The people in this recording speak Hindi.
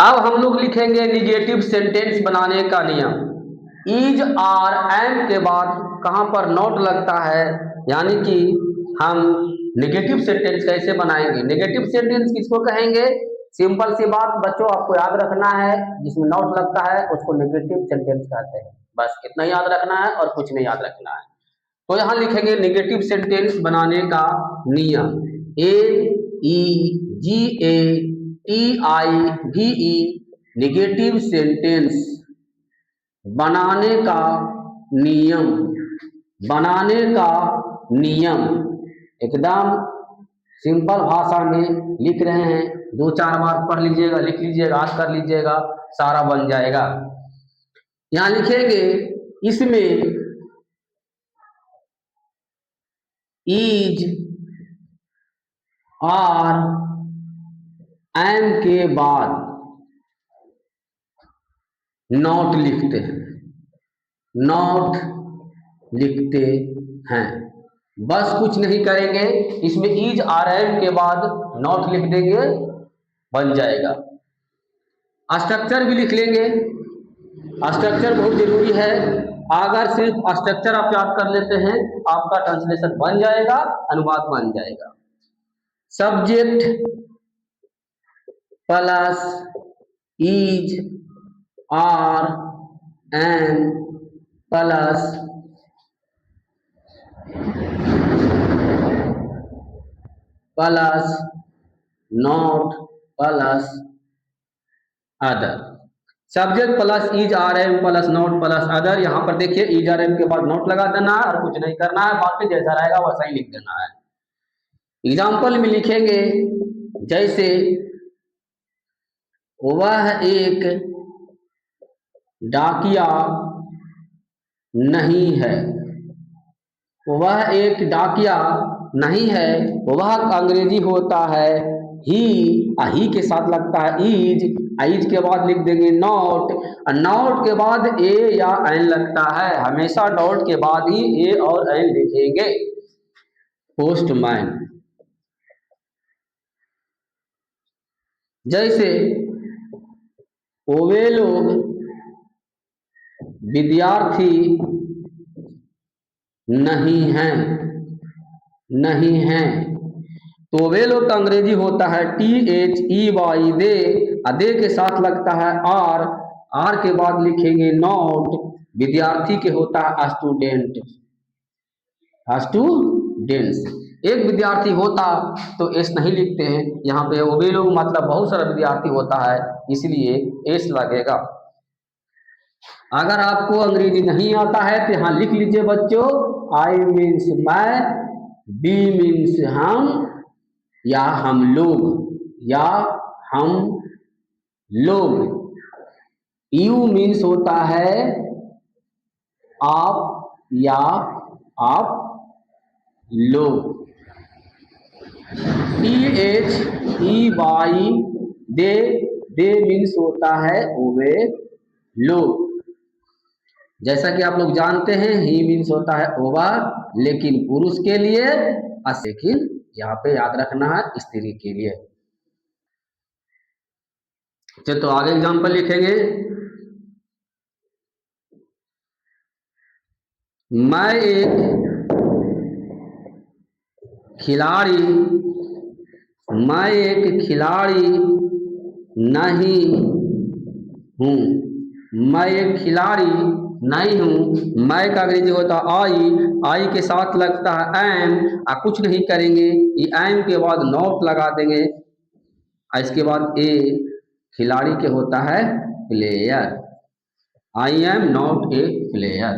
अब हम लोग लिखेंगे निगेटिव सेंटेंस बनाने का नियम। इज आर एम के बाद कहाँ पर नॉट लगता है, यानी कि हम निगेटिव सेंटेंस कैसे बनाएंगे। निगेटिव सेंटेंस किसको कहेंगे? सिंपल सी बात बच्चों, आपको याद रखना है, जिसमें नॉट लगता है उसको निगेटिव सेंटेंस कहते हैं। बस इतना याद रखना है और कुछ नहीं याद रखना है। तो यहां लिखेंगे निगेटिव सेंटेंस बनाने का नियम। NEGATIVE निगेटिव सेंटेंस बनाने का नियम। बनाने का नियम एकदम सिंपल भाषा में लिख रहे हैं। 2-4 बार पढ़ लीजिएगा, लिख लीजिएगा, याद कर लीजिएगा, सारा बन जाएगा। यहां लिखेंगे इसमें इज आर एम के बाद नॉट लिखते हैं। नॉट लिखते हैं, बस कुछ नहीं करेंगे, इसमें इज आर एम के बाद नॉट लिख देंगे, बन जाएगा। स्ट्रक्चर भी लिख लेंगे। स्ट्रक्चर बहुत जरूरी है। अगर सिर्फ स्ट्रक्चर आप याद कर लेते हैं, आपका ट्रांसलेशन बन जाएगा, अनुवाद बन जाएगा। Subject plus is are am plus not plus other. Subject plus is are am plus not plus other. यहां पर देखिए इज आर एम के बाद नॉट लगा देना है और कुछ नहीं करना है, बाकी जैसा रहेगा वैसा ही लिख देना है। एग्जाम्पल में लिखेंगे जैसे वह एक डाकिया नहीं है। वह एक डाकिया नहीं है, वह अंग्रेजी होता है ही के साथ लगता है इज के बाद लिख देंगे नॉट। नॉट के बाद ए या एन लगता है, हमेशा डॉट के बाद ही ए और एन लिखेंगे। पोस्टमैन, जैसे वे लोग विद्यार्थी नहीं हैं। नहीं हैं, तो वे लोग का अंग्रेजी होता है THEY दे। दे के साथ लगता है आर के बाद लिखेंगे नॉट। विद्यार्थी के होता है स्टूडेंट। स्टूडेंट्स, एक विद्यार्थी होता तो एस नहीं लिखते हैं, यहाँ पे वे लोग मतलब बहुत सारा विद्यार्थी होता है, इसलिए एस लगेगा। अगर आपको अंग्रेजी नहीं आता है तो यहाँ लिख लीजिए बच्चों, आई मीन्स मैं, बी मीन्स हम या हम लोग, या हम लोग। यू मीन्स होता है आप या आप लोग। THEY दे मीन्स होता है वे लोग। जैसा कि आप लोग जानते हैं ही मीन्स होता है ओवर, लेकिन पुरुष के लिए, लेकिन यहाँ पे याद रखना है स्त्री के लिए। चलो तो आगे एग्जांपल लिखेंगे। मैं एक खिलाड़ी नहीं हूँ। मैं एक खिलाड़ी नहीं हूँ। मैं का अंग्रेजी होता है आई के साथ लगता है एम। कुछ नहीं करेंगे, ये एम के बाद नॉट लगा देंगे, इसके बाद ए खिलाड़ी के होता है player. I am not a player.